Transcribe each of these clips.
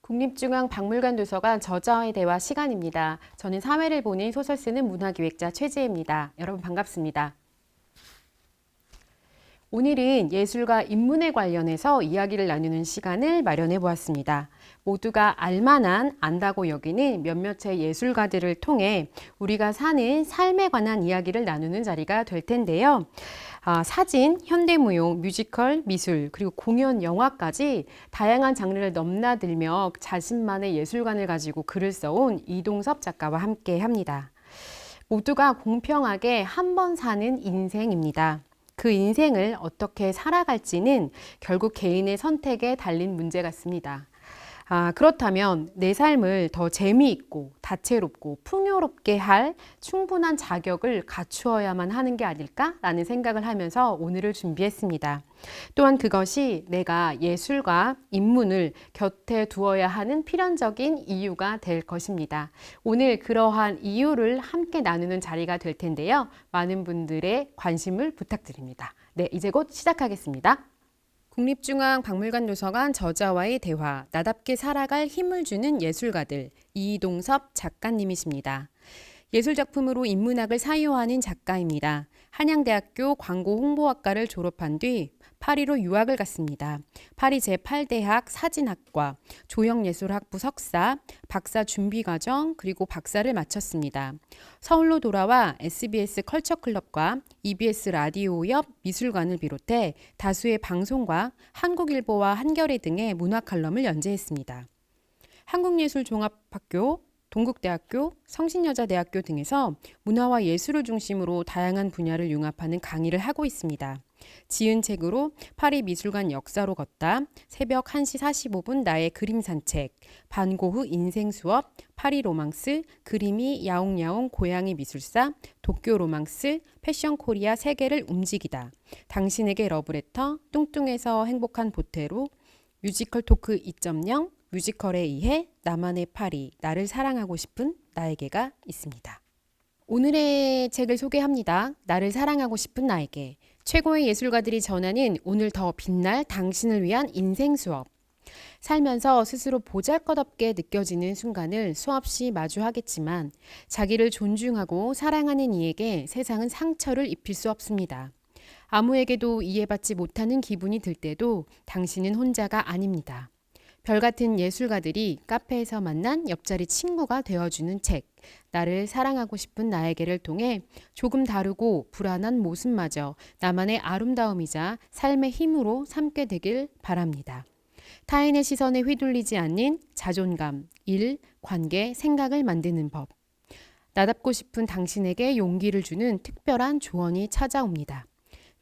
국립중앙박물관 도서관 저자와의 대화 시간입니다. 저는 사회를 보는 소설 쓰는 문화기획자 최지혜입니다. 여러분 반갑습니다. 오늘은 예술과 인문에 관련해서 이야기를 나누는 시간을 마련해 보았습니다. 모두가 알만한, 안다고 여기는 몇몇의 예술가들을 통해 우리가 사는 삶에 관한 이야기를 나누는 자리가 될 텐데요. 사진, 현대무용, 뮤지컬, 미술, 그리고 공연, 영화까지 다양한 장르를 넘나들며 자신만의 예술관을 가지고 글을 써온 이동섭 작가와 함께 합니다. 모두가 공평하게 한 번 사는 인생입니다. 그 인생을 어떻게 살아갈지는 결국 개인의 선택에 달린 문제 같습니다. 그렇다면 내 삶을 더 재미있고 다채롭고 풍요롭게 할 충분한 자격을 갖추어야만 하는 게 아닐까라는 생각을 하면서 오늘을 준비했습니다. 또한 그것이 내가 예술과 인문을 곁에 두어야 하는 필연적인 이유가 될 것입니다. 오늘 그러한 이유를 함께 나누는 자리가 될 텐데요. 많은 분들의 관심을 부탁드립니다. 네, 이제 곧 시작하겠습니다. 국립중앙박물관 도서관 저자와의 대화, 나답게 살아갈 힘을 주는 예술가들, 이동섭 작가님이십니다. 예술작품으로 인문학을 사유하는 작가입니다. 한양대학교 광고홍보학과를 졸업한 뒤 파리로 유학을 갔습니다. 파리 제8대학 사진학과, 조형예술학부 석사, 박사 준비과정, 그리고 박사를 마쳤습니다. 서울로 돌아와 SBS 컬처클럽과 EBS 라디오 옆 미술관을 비롯해 다수의 방송과 한국일보와 한겨레 등의 문화 칼럼을 연재했습니다. 한국예술종합학교, 동국대학교, 성신여자대학교 등에서 문화와 예술을 중심으로 다양한 분야를 융합하는 강의를 하고 있습니다. 지은 책으로 파리 미술관 역사로 걷다, 새벽 1시 45분 나의 그림 산책, 반고흐 인생 수업, 파리 로망스, 그림이 야옹야옹 고양이 미술사, 도쿄 로망스, 패션 코리아 세계를 움직이다, 당신에게 러브레터, 뚱뚱해서 행복한 보테로, 뮤지컬 토크 2.0, 뮤지컬에 의해 나만의 파리, 나를 사랑하고 싶은 나에게가 있습니다. 오늘의 책을 소개합니다. 나를 사랑하고 싶은 나에게. 최고의 예술가들이 전하는 오늘 더 빛날 당신을 위한 인생 수업. 살면서 스스로 보잘것없게 느껴지는 순간을 수없이 마주하겠지만 자기를 존중하고 사랑하는 이에게 세상은 상처를 입힐 수 없습니다. 아무에게도 이해받지 못하는 기분이 들 때도 당신은 혼자가 아닙니다. 별같은 예술가들이 카페에서 만난 옆자리 친구가 되어주는 책, 나를 사랑하고 싶은 나에게를 통해 조금 다르고 불안한 모습마저 나만의 아름다움이자 삶의 힘으로 삼게 되길 바랍니다. 타인의 시선에 휘둘리지 않는 자존감, 일, 관계, 생각을 만드는 법. 나답고 싶은 당신에게 용기를 주는 특별한 조언이 찾아옵니다.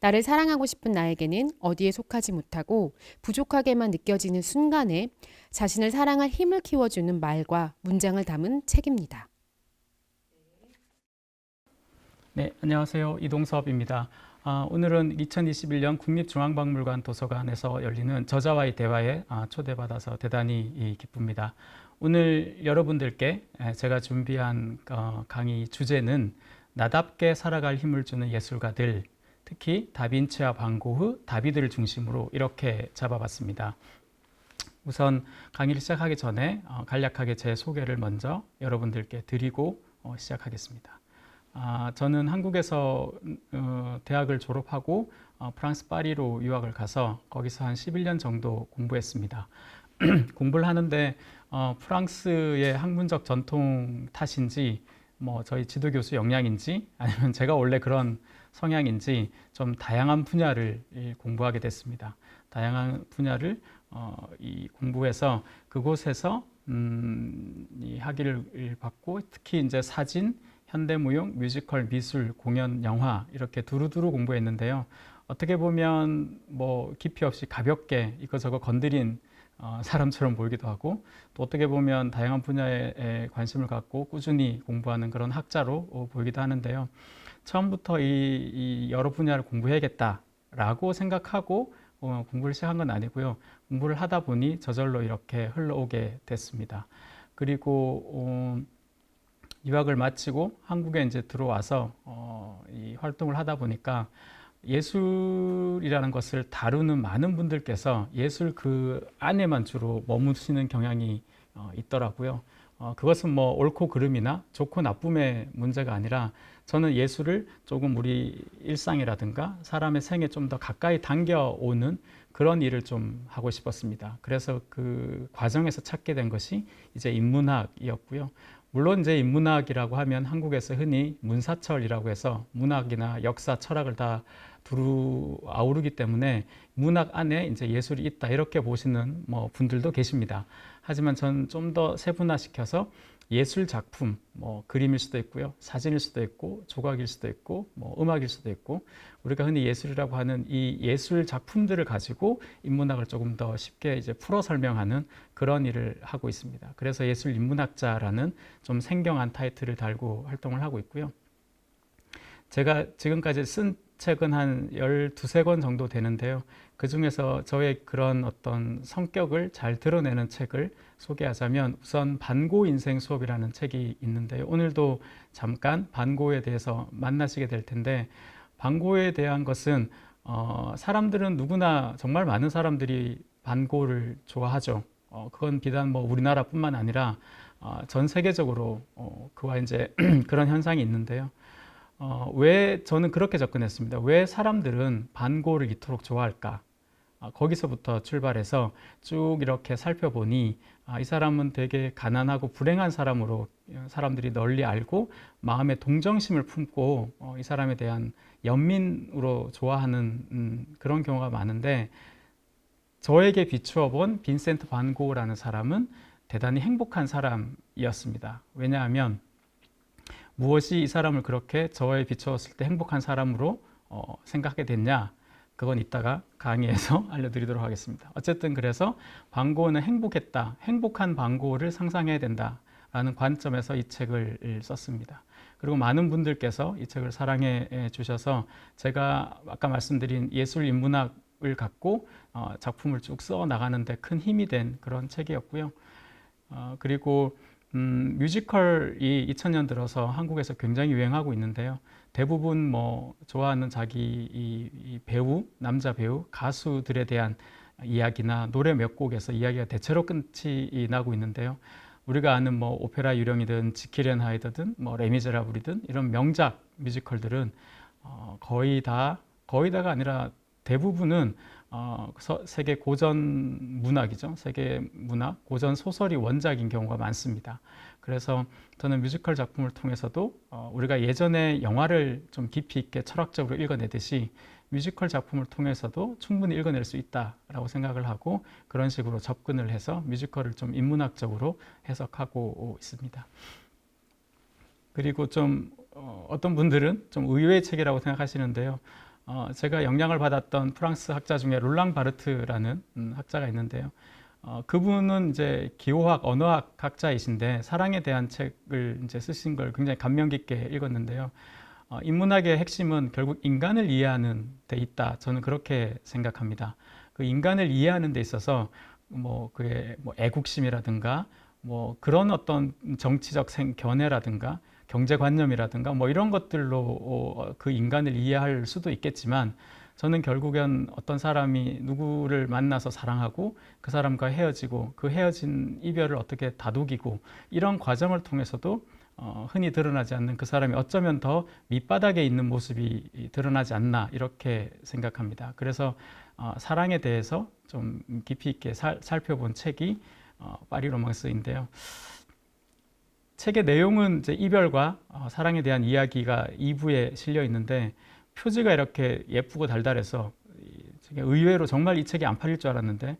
나를 사랑하고 싶은 나에게는 어디에 속하지 못하고 부족하게만 느껴지는 순간에 자신을 사랑할 힘을 키워주는 말과 문장을 담은 책입니다. 네, 안녕하세요. 이동섭입니다. 오늘은 2021년 국립중앙박물관 도서관에서 열리는 저자와의 대화에 초대받아서 대단히 기쁩니다. 오늘 여러분들께 제가 준비한 강의 주제는 나답게 살아갈 힘을 주는 예술가들, 특히 다빈치와 반고흐, 다비드를 중심으로 이렇게 잡아봤습니다. 우선 강의를 시작하기 전에 간략하게 제 소개를 먼저 여러분들께 드리고 시작하겠습니다. 저는 한국에서 대학을 졸업하고 프랑스 파리로 유학을 가서 거기서 한 11년 정도 공부했습니다. 공부를 하는데 프랑스의 학문적 전통 탓인지 저희 지도교수 역량인지 아니면 제가 원래 그런 성향인지 좀 다양한 분야를 공부하게 됐습니다. 다양한 분야를 공부해서 그곳에서 이 학위를 받고 특히 이제 사진, 현대무용, 뮤지컬, 미술, 공연, 영화 이렇게 두루두루 공부했는데요. 어떻게 보면 깊이 없이 가볍게 이것저것 건드린 사람처럼 보이기도 하고 또 어떻게 보면 다양한 분야에 관심을 갖고 꾸준히 공부하는 그런 학자로 보이기도 하는데요. 처음부터 이 여러 분야를 공부해야겠다라고 생각하고 공부를 시작한 건 아니고요. 공부를 하다 보니 저절로 이렇게 흘러오게 됐습니다. 그리고 유학을 마치고 한국에 이제 들어와서 이 활동을 하다 보니까 예술이라는 것을 다루는 많은 분들께서 예술 그 안에만 주로 머무시는 경향이 있더라고요. 그것은 뭐 옳고 그름이나 좋고 나쁨의 문제가 아니라 저는 예술을 조금 우리 일상이라든가 사람의 생에 좀 더 가까이 당겨오는 그런 일을 좀 하고 싶었습니다. 그래서 그 과정에서 찾게 된 것이 이제 인문학이었고요. 물론 이제 인문학이라고 하면 한국에서 흔히 문사철이라고 해서 문학이나 역사, 철학을 다 두루 아우르기 때문에 문학 안에 이제 예술이 있다 이렇게 보시는 뭐 분들도 계십니다. 하지만 저는 좀 더 세분화시켜서 예술 작품, 뭐 그림일 수도 있고요, 사진일 수도 있고, 조각일 수도 있고, 뭐 음악일 수도 있고, 우리가 흔히 예술이라고 하는 이 예술 작품들을 가지고 인문학을 조금 더 쉽게 이제 풀어 설명하는 그런 일을 하고 있습니다. 그래서 예술 인문학자라는 좀 생경한 타이틀을 달고 활동을 하고 있고요. 제가 지금까지 쓴 책은 한 12, 권 정도 되는데요. 그 중에서 저의 그런 어떤 성격을 잘 드러내는 책을 소개하자면 우선 반고 인생 수업이라는 책이 있는데요. 오늘도 잠깐 반고에 대해서 만나시게 될 텐데, 반고에 대한 것은 사람들은 누구나 정말 많은 사람들이 반고를 좋아하죠. 그건 비단 뭐 우리나라뿐만 아니라 전 세계적으로 그와 이제 그런 현상이 있는데요. 왜 저는 그렇게 접근했습니다. 왜 사람들은 반고를 이토록 좋아할까? 거기서부터 출발해서 쭉 이렇게 살펴보니 이 사람은 되게 가난하고 불행한 사람으로 사람들이 널리 알고 마음에 동정심을 품고 이 사람에 대한 연민으로 좋아하는 그런 경우가 많은데, 저에게 비추어 본 빈센트 반 고흐라는 사람은 대단히 행복한 사람이었습니다. 왜냐하면 무엇이 이 사람을 그렇게 저에 비추었을 때 행복한 사람으로 생각하게 됐냐? 그건 이따가 강의에서 알려드리도록 하겠습니다. 어쨌든 그래서 반 고흐는 행복했다, 행복한 반 고흐를 상상해야 된다라는 관점에서 이 책을 썼습니다. 그리고 많은 분들께서 이 책을 사랑해 주셔서 제가 아까 말씀드린 예술 인문학을 갖고 작품을 쭉 써 나가는데 큰 힘이 된 그런 책이었고요. 그리고 뮤지컬이 2000년 들어서 한국에서 굉장히 유행하고 있는데요. 대부분 뭐 좋아하는 자기 이 배우, 남자 배우, 가수들에 대한 이야기나 노래 몇 곡에서 이야기가 대체로 끝이 나고 있는데요. 우리가 아는 뭐 오페라 유령이든 지킬 앤 하이드든 뭐 레미제라블이든 이런 명작 뮤지컬들은 거의 다가 아니라 대부분은 세계 고전 문학이죠. 세계 문학, 고전 소설이 원작인 경우가 많습니다. 그래서 저는 뮤지컬 작품을 통해서도 우리가 예전에 영화를 좀 깊이 있게 철학적으로 읽어내듯이 뮤지컬 작품을 통해서도 충분히 읽어낼 수 있다라고 생각을 하고 그런 식으로 접근을 해서 뮤지컬을 좀 인문학적으로 해석하고 있습니다. 그리고 좀 어떤 분들은 좀 의외의 책이라고 생각하시는데요. 제가 영향을 받았던 프랑스 학자 중에 롤랑 바르트라는 학자가 있는데요. 그분은 이제 기호학, 언어학 학자이신데 사랑에 대한 책을 이제 쓰신 걸 굉장히 감명 깊게 읽었는데요. 인문학의 핵심은 결국 인간을 이해하는 데 있다. 저는 그렇게 생각합니다. 그 인간을 이해하는 데 있어서 뭐 그게 뭐 애국심이라든가 뭐 그런 어떤 정치적 견해라든가 경제관념이라든가 뭐 이런 것들로 그 인간을 이해할 수도 있겠지만, 저는 결국엔 어떤 사람이 누구를 만나서 사랑하고 그 사람과 헤어지고 그 헤어진 이별을 어떻게 다독이고 이런 과정을 통해서도 흔히 드러나지 않는 그 사람이 어쩌면 더 밑바닥에 있는 모습이 드러나지 않나 이렇게 생각합니다. 그래서 사랑에 대해서 좀 깊이 있게 살펴본 책이 파리 로망스인데요. 책의 내용은 이제 이별과 사랑에 대한 이야기가 2부에 실려 있는데 표지가 이렇게 예쁘고 달달해서 의외로 정말 이 책이 안 팔릴 줄 알았는데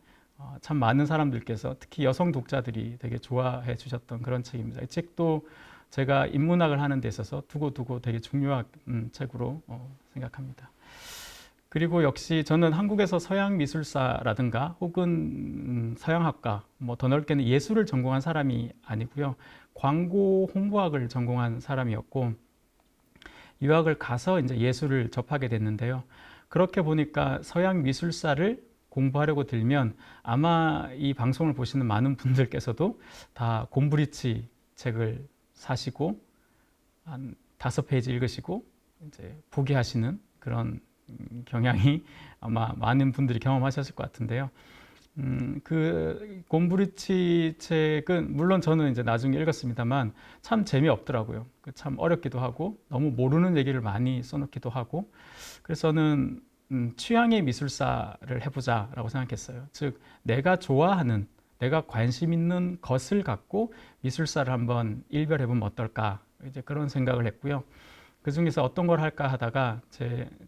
참 많은 사람들께서 특히 여성 독자들이 되게 좋아해 주셨던 그런 책입니다. 이 책도 제가 인문학을 하는 데 있어서 두고두고 되게 중요한 책으로 생각합니다. 그리고 역시 저는 한국에서 서양 미술사라든가 혹은 서양학과, 뭐 더 넓게는 예술을 전공한 사람이 아니고요. 광고 홍보학을 전공한 사람이었고 유학을 가서 이제 예술을 접하게 됐는데요. 그렇게 보니까 서양 미술사를 공부하려고 들면 아마 이 방송을 보시는 많은 분들께서도 다 곰브리치 책을 사시고 한 5페이지 읽으시고 이제 포기하시는 그런 경향이 아마 많은 분들이 경험하셨을 것 같은데요. 그 곰브리치 책은 물론 저는 이제 나중에 읽었습니다만 참 재미없더라고요. 참 어렵기도 하고 너무 모르는 얘기를 많이 써놓기도 하고 그래서 저는 취향의 미술사를 해보자라고 생각했어요. 즉 내가 좋아하는 내가 관심 있는 것을 갖고 미술사를 한번 일별해보면 어떨까 이제 그런 생각을 했고요. 그 중에서 어떤 걸 할까 하다가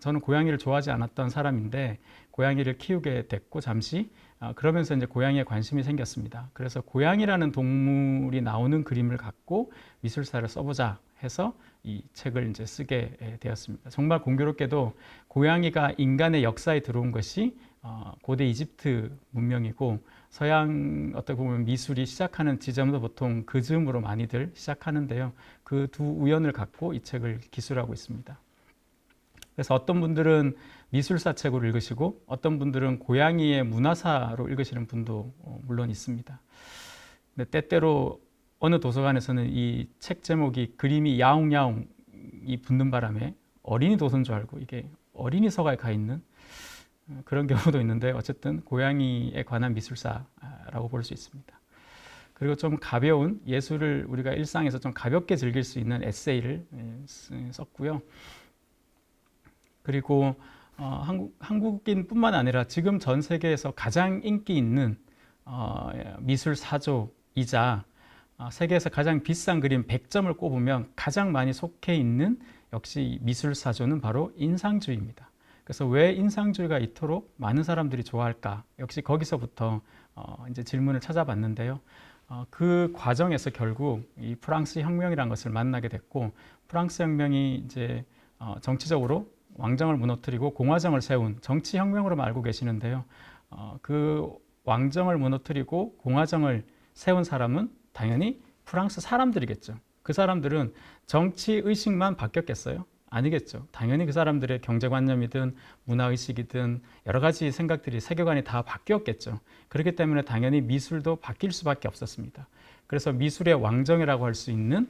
저는 고양이를 좋아하지 않았던 사람인데 고양이를 키우게 됐고 잠시 그러면서 이제 고양이에 관심이 생겼습니다. 그래서 고양이라는 동물이 나오는 그림을 갖고 미술사를 써보자 해서 이 책을 이제 쓰게 되었습니다. 정말 공교롭게도 고양이가 인간의 역사에 들어온 것이 고대 이집트 문명이고 서양 어떻게 보면 미술이 시작하는 지점도 보통 그 즈음으로 많이들 시작하는데요. 그 두 우연을 갖고 이 책을 기술하고 있습니다. 그래서 어떤 분들은 미술사 책으로 읽으시고 어떤 분들은 고양이의 문화사로 읽으시는 분도 물론 있습니다. 근데 때때로 어느 도서관에서는 이 책 제목이 그림이 야옹야옹이 붙는 바람에 어린이 도서인 줄 알고 이게 어린이 서가에 가 있는 그런 경우도 있는데 어쨌든 고양이에 관한 미술사라고 볼 수 있습니다. 그리고 좀 가벼운 예술을 우리가 일상에서 좀 가볍게 즐길 수 있는 에세이를 썼고요. 그리고 한국인뿐만 아니라 지금 전 세계에서 가장 인기 있는 미술 사조이자 세계에서 가장 비싼 그림 100점을 꼽으면 가장 많이 속해 있는 역시 미술 사조는 바로 인상주의입니다. 그래서 왜 인상주의가 이토록 많은 사람들이 좋아할까? 역시 거기서부터 이제 질문을 찾아봤는데요. 그 과정에서 결국 이 프랑스 혁명이라는 것을 만나게 됐고 프랑스 혁명이 이제 정치적으로 왕정을 무너뜨리고 공화정을 세운 정치 혁명으로만 알고 계시는데요. 그 왕정을 무너뜨리고 공화정을 세운 사람은 당연히 프랑스 사람들이겠죠. 그 사람들은 정치 의식만 바뀌었겠어요? 아니겠죠. 당연히 그 사람들의 경제관념이든 문화의식이든 여러 가지 생각들이 세계관이 다 바뀌었겠죠. 그렇기 때문에 당연히 미술도 바뀔 수밖에 없었습니다. 그래서 미술의 왕정이라고 할 수 있는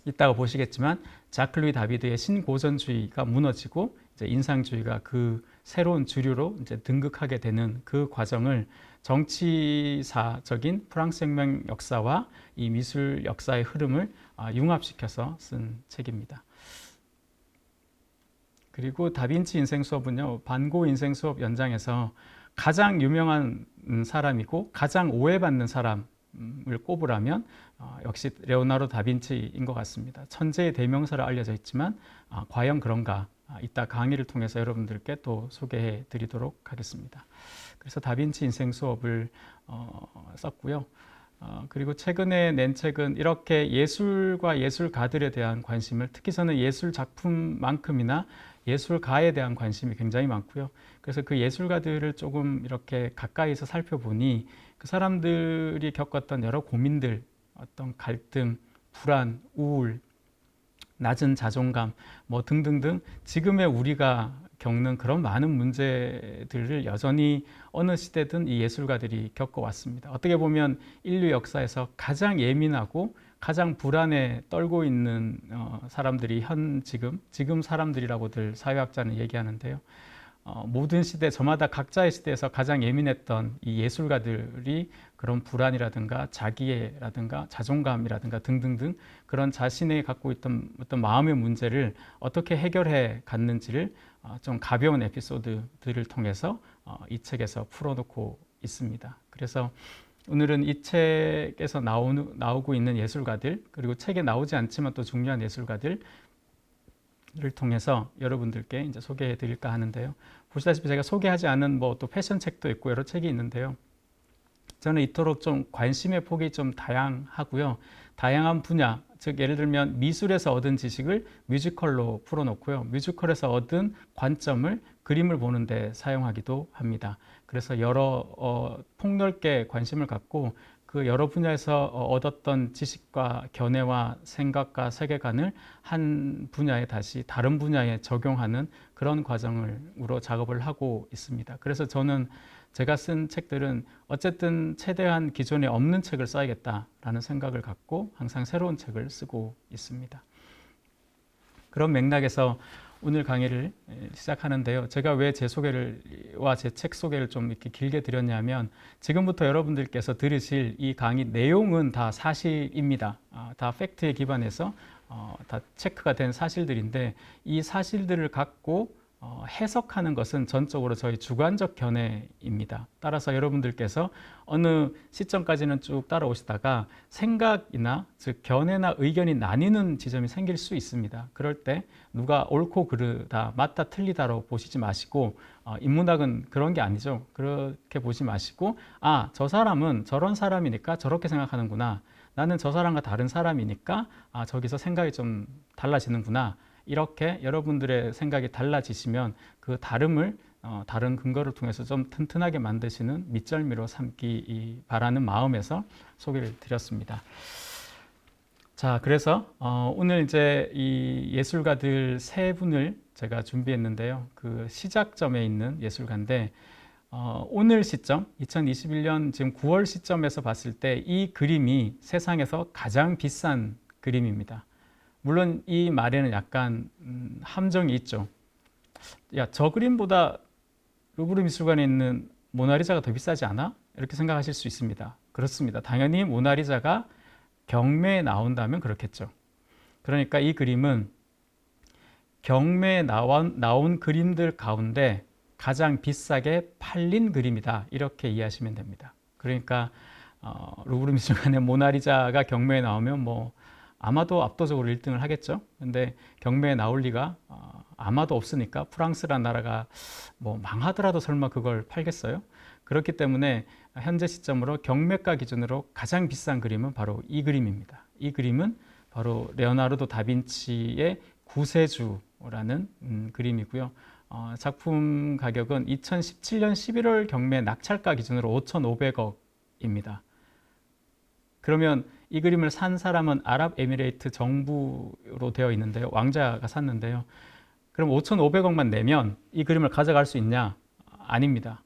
이따가 보시겠지만 자크 루이 다비드의 신고전주의가 무너지고 이제 인상주의가 그 새로운 주류로 이제 등극하게 되는 그 과정을 정치사적인 프랑스 혁명 역사와 이 미술 역사의 흐름을 융합시켜서 쓴 책입니다. 그리고 다빈치 인생 수업은요, 반고 인생 수업 연장에서 가장 유명한 사람이고 가장 오해받는 사람을 꼽으라면 역시 레오나르도 다빈치인 것 같습니다. 천재의 대명사로 알려져 있지만 과연 그런가? 이따 강의를 통해서 여러분들께 또 소개해 드리도록 하겠습니다. 그래서 다빈치 인생 수업을 썼고요. 그리고 최근에 낸 책은 이렇게 예술과 예술가들에 대한 관심을, 특히 저는 예술 작품만큼이나 예술가에 대한 관심이 굉장히 많고요. 그래서 그 예술가들을 조금 이렇게 가까이서 살펴보니 그 사람들이 겪었던 여러 고민들, 어떤 갈등, 불안, 우울, 낮은 자존감, 뭐 등등등 지금의 우리가 겪는 그런 많은 문제들을 여전히 어느 시대든 이 예술가들이 겪어왔습니다. 어떻게 보면 인류 역사에서 가장 예민하고 가장 불안에 떨고 있는 사람들이 지금 사람들이라고들 사회학자는 얘기하는데요. 모든 시대, 저마다 각자의 시대에서 가장 예민했던 이 예술가들이 그런 불안이라든가 자기애라든가 자존감이라든가 등등등 그런 자신이 갖고 있던 어떤 마음의 문제를 어떻게 해결해 갔는지를 좀 가벼운 에피소드들을 통해서 이 책에서 풀어놓고 있습니다. 그래서 오늘은 이 책에서 나오고 있는 예술가들, 그리고 책에 나오지 않지만 또 중요한 예술가들 를 통해서 여러분들께 이제 소개해 드릴까 하는데요. 보시다시피 제가 소개하지 않은 뭐 또 패션 책도 있고 여러 책이 있는데요. 저는 이토록 좀 관심의 폭이 좀 다양하고요. 다양한 분야, 즉 예를 들면 미술에서 얻은 지식을 뮤지컬로 풀어놓고요. 뮤지컬에서 얻은 관점을 그림을 보는 데 사용하기도 합니다. 그래서 여러 폭넓게 관심을 갖고 그 여러 분야에서 얻었던 지식과 견해와 생각과 세계관을 한 분야에 다시 다른 분야에 적용하는 그런 과정으로 작업을 하고 있습니다. 그래서 저는 제가 쓴 책들은 어쨌든 최대한 기존에 없는 책을 써야겠다라는 생각을 갖고 항상 새로운 책을 쓰고 있습니다. 그런 맥락에서 오늘 강의를 시작하는데요. 제가 왜 제 소개와 제 책 소개를 좀 이렇게 길게 드렸냐면 지금부터 여러분들께서 들으실 이 강의 내용은 다 사실입니다. 다 팩트에 기반해서 다 체크가 된 사실들인데 이 사실들을 갖고 해석하는 것은 전적으로 저희 주관적 견해입니다. 따라서 여러분들께서 어느 시점까지는 쭉 따라오시다가 생각이나 즉 견해나 의견이 나뉘는 지점이 생길 수 있습니다. 그럴 때 누가 옳고 그르다, 맞다 틀리다로 보시지 마시고 인문학은 그런 게 아니죠. 그렇게 보지 마시고 저 사람은 저런 사람이니까 저렇게 생각하는구나. 나는 저 사람과 다른 사람이니까 저기서 생각이 좀 달라지는구나. 이렇게 여러분들의 생각이 달라지시면 그 다름을 다른 근거를 통해서 좀 튼튼하게 만드시는 밑절미로 삼기 바라는 마음에서 소개를 드렸습니다. 자, 그래서 오늘 이제 이 예술가들 세 분을 제가 준비했는데요. 그 시작점에 있는 예술가인데 오늘 시점, 2021년 지금 9월 시점에서 봤을 때 이 그림이 세상에서 가장 비싼 그림입니다. 물론 이 말에는 약간 함정이 있죠. 야, 저 그림보다 루브르 미술관에 있는 모나리자가 더 비싸지 않아? 이렇게 생각하실 수 있습니다. 그렇습니다. 당연히 모나리자가 경매에 나온다면 그렇겠죠. 그러니까 이 그림은 경매에 나온 그림들 가운데 가장 비싸게 팔린 그림이다. 이렇게 이해하시면 됩니다. 그러니까 루브르 미술관의 모나리자가 경매에 나오면 뭐 아마도 압도적으로 1등을 하겠죠. 근데 경매에 나올 리가 아마도 없으니까 프랑스란 나라가 뭐 망하더라도 설마 그걸 팔겠어요? 그렇기 때문에 현재 시점으로 경매가 기준으로 가장 비싼 그림은 바로 이 그림입니다. 이 그림은 바로 레오나르도 다빈치의 구세주라는 그림이고요. 작품 가격은 2017년 11월 경매 낙찰가 기준으로 5,500억입니다. 그러면 이 그림을 산 사람은 아랍에미레이트 정부로 되어 있는데요. 왕자가 샀는데요. 그럼 5,500억만 내면 이 그림을 가져갈 수 있냐? 아닙니다.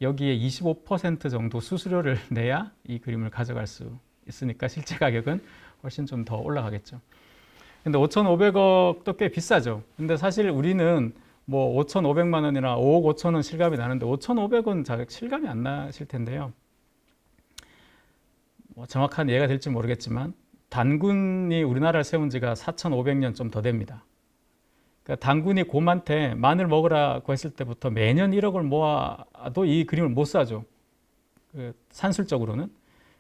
여기에 25% 정도 수수료를 내야 이 그림을 가져갈 수 있으니까 실제 가격은 훨씬 좀 더 올라가겠죠. 근데 5,500억도 꽤 비싸죠. 근데 사실 우리는 뭐 5,500만 원이나 5억 5천 원 실감이 나는데 5,500원 실감이 안 나실 텐데요. 뭐 정확한 이해가 될지 모르겠지만 단군이 우리나라를 세운 지가 4,500년 좀 더 됩니다. 그러니까 단군이 곰한테 마늘 먹으라고 했을 때부터 매년 1억을 모아도 이 그림을 못 사죠. 산술적으로는.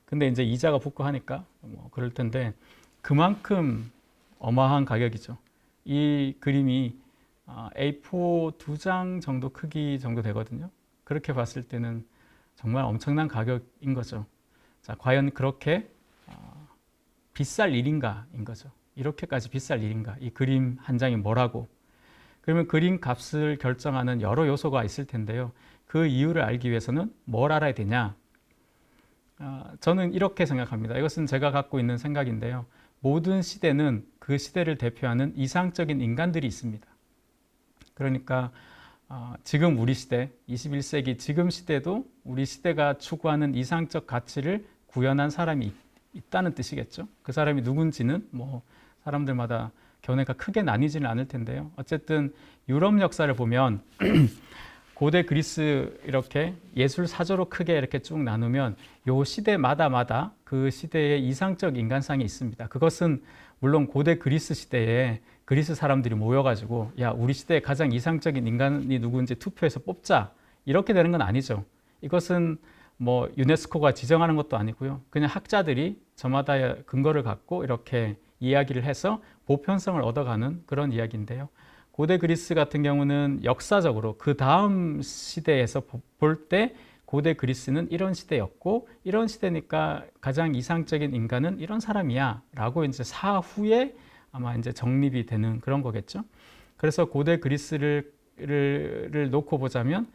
근데 이제 이자가 붙고 하니까 뭐 그럴 텐데 그만큼 어마어마한 가격이죠. 이 그림이 A4 2장 정도 크기 정도 되거든요. 그렇게 봤을 때는 정말 엄청난 가격인 거죠. 자, 과연 그렇게 비쌀 일인가인 거죠. 이렇게까지 비쌀 일인가? 이 그림 한 장이 뭐라고? 그러면 그림 값을 결정하는 여러 요소가 있을 텐데요. 그 이유를 알기 위해서는 뭘 알아야 되냐? 저는 이렇게 생각합니다. 이것은 제가 갖고 있는 생각인데요. 모든 시대는 그 시대를 대표하는 이상적인 인간들이 있습니다. 그러니까 지금 우리 시대, 21세기 지금 시대도 우리 시대가 추구하는 이상적 가치를 구현한 사람이 있다는 뜻이겠죠. 그 사람이 누군지는 뭐 사람들마다 견해가 크게 나뉘지는 않을 텐데요. 어쨌든 유럽 역사를 보면 고대 그리스 이렇게 예술 사조로 크게 이렇게 쭉 나누면 요 시대마다 그 시대의 이상적 인간상이 있습니다. 그것은 물론 고대 그리스 시대에 그리스 사람들이 모여가지고 야, 우리 시대의 가장 이상적인 인간이 누구인지 투표해서 뽑자 이렇게 되는 건 아니죠. 이것은 뭐 유네스코가 지정하는 것도 아니고요. 그냥 학자들이 저마다의 근거를 갖고 이렇게 이야기를 해서 보편성을 얻어가는 그런 이야기인데요. 고대 그리스 같은 경우는 역사적으로 그 다음 시대에서 볼 때 고대 그리스는 이런 시대였고 이런 시대니까 가장 이상적인 인간은 이런 사람이야 라고 이제 사후에 아마 이제 정립이 되는 그런 거겠죠. 그래서 고대 그리스를 놓고 보자면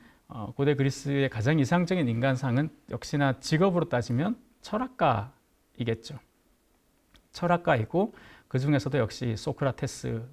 고대 그리스의 가장 이상적인 인간상은 역시나 직업으로 따지면 철학가이겠죠. 철학가이고 그 중에서도 역시 소크라테스일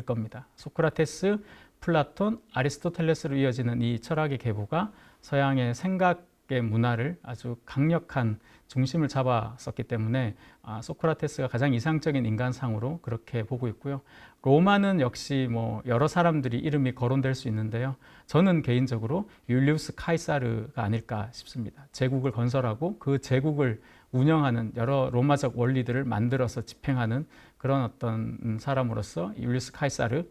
겁니다. 소크라테스, 플라톤, 아리스토텔레스로 이어지는 이 철학의 계보가 서양의 생각의 문화를 아주 강력한 중심을 잡았었기 때문에 소크라테스가 가장 이상적인 인간상으로 그렇게 보고 있고요. 로마는 역시 뭐 여러 사람들이 이름이 거론될 수 있는데요. 저는 개인적으로 율리우스 카이사르가 아닐까 싶습니다. 제국을 건설하고 그 제국을 운영하는 여러 로마적 원리들을 만들어서 집행하는 그런 어떤 사람으로서 율리우스 카이사르,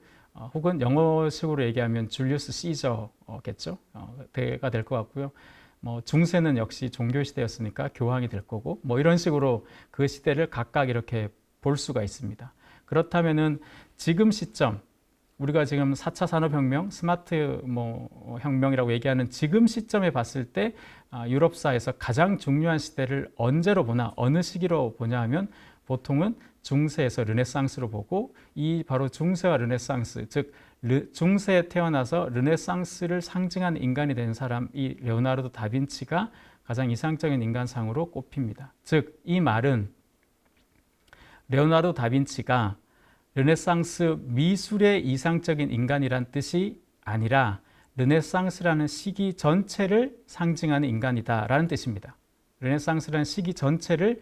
혹은 영어식으로 얘기하면 줄리우스 시저겠죠. 대가 될 것 같고요. 뭐 중세는 역시 종교 시대였으니까 교황이 될 거고, 뭐 이런 식으로 그 시대를 각각 이렇게 볼 수가 있습니다. 그렇다면은 지금 시점, 우리가 지금 4차 산업혁명, 스마트 혁명이라고 얘기하는 지금 시점에 봤을 때 유럽사에서 가장 중요한 시대를 언제로 보나, 어느 시기로 보냐 하면 보통은 중세에서 르네상스로 보고, 이 바로 중세와 르네상스, 즉 중세에 태어나서 르네상스를 상징하는 인간이 된 사람, 이 레오나르도 다빈치가 가장 이상적인 인간상으로 꼽힙니다. 즉 이 말은 레오나르도 다빈치가 르네상스 미술의 이상적인 인간이란 뜻이 아니라 르네상스라는 시기 전체를 상징하는 인간이다라는 뜻입니다. 르네상스라는 시기 전체를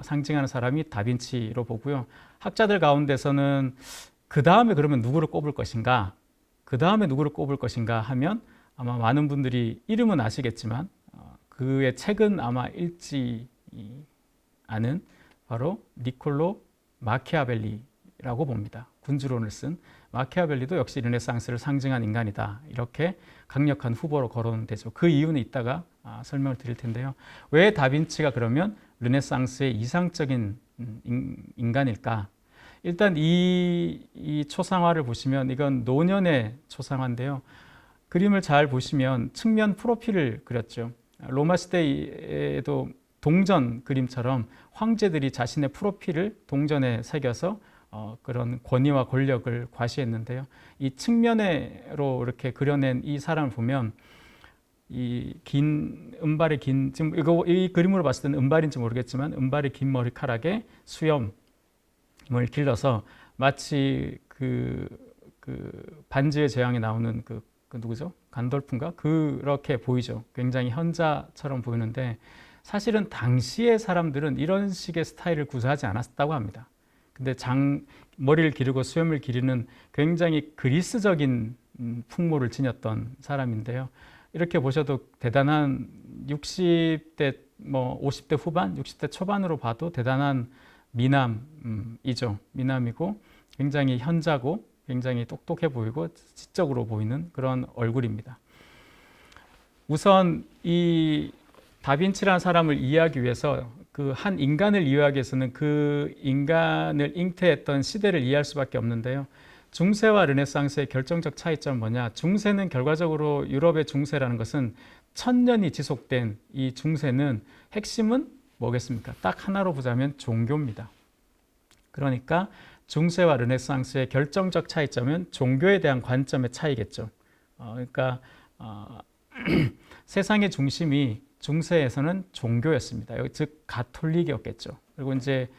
상징하는 사람이 다빈치로 보고요. 학자들 가운데서는 그 다음에 그러면 누구를 꼽을 것인가? 그 다음에 누구를 꼽을 것인가 하면 아마 많은 분들이 이름은 아시겠지만 그의 책은 아마 읽지 않은 바로 니콜로 마키아벨리라고 봅니다. 군주론을 쓴 마키아벨리도 역시 르네상스를 상징한 인간이다. 이렇게 강력한 후보로 거론되죠. 그 이유는 이따가 설명을 드릴 텐데요. 왜 다빈치가 그러면 르네상스의 이상적인 인간일까? 일단 이 초상화를 보시면 이건 노년의 초상화인데요. 그림을 잘 보시면 측면 프로필을 그렸죠. 로마 시대에도 동전 그림처럼 황제들이 자신의 프로필을 동전에 새겨서 그런 권위와 권력을 과시했는데요. 이 측면으로 이렇게 그려낸 이 사람을 보면 이 긴 은발의 긴, 지금 이 그림으로 봤을 때는 은발인지 모르겠지만 은발의 긴 머리카락에 수염을 길러서 마치 그 반지의 제왕에 나오는 그 누구죠? 간돌프인가? 그렇게 보이죠. 굉장히 현자처럼 보이는데 사실은 당시의 사람들은 이런 식의 스타일을 구사하지 않았다고 합니다. 근데 머리를 기르고 수염을 기르는 굉장히 그리스적인 풍모를 지녔던 사람인데요. 이렇게 보셔도 대단한 60대, 50대 후반, 60대 초반으로 봐도 대단한 미남이죠. 미남이고 굉장히 현자고 굉장히 똑똑해 보이고 지적으로 보이는 그런 얼굴입니다. 우선 이 다빈치라는 사람을 이해하기 위해서 그 한 인간을 이해하기 위해서는 그 인간을 잉태했던 시대를 이해할 수밖에 없는데요. 중세와 르네상스의 결정적 차이점은 뭐냐? 중세는 결과적으로 유럽의 중세라는 것은 1000년이 지속된 이 중세는 핵심은 뭐겠습니까? 딱 하나로 보자면 종교입니다. 그러니까 중세와 르네상스의 결정적 차이점은 종교에 대한 관점의 차이겠죠. 그러니까 세상의 중심이 중세에서는 종교였습니다. 즉 가톨릭이었겠죠. 그리고 이제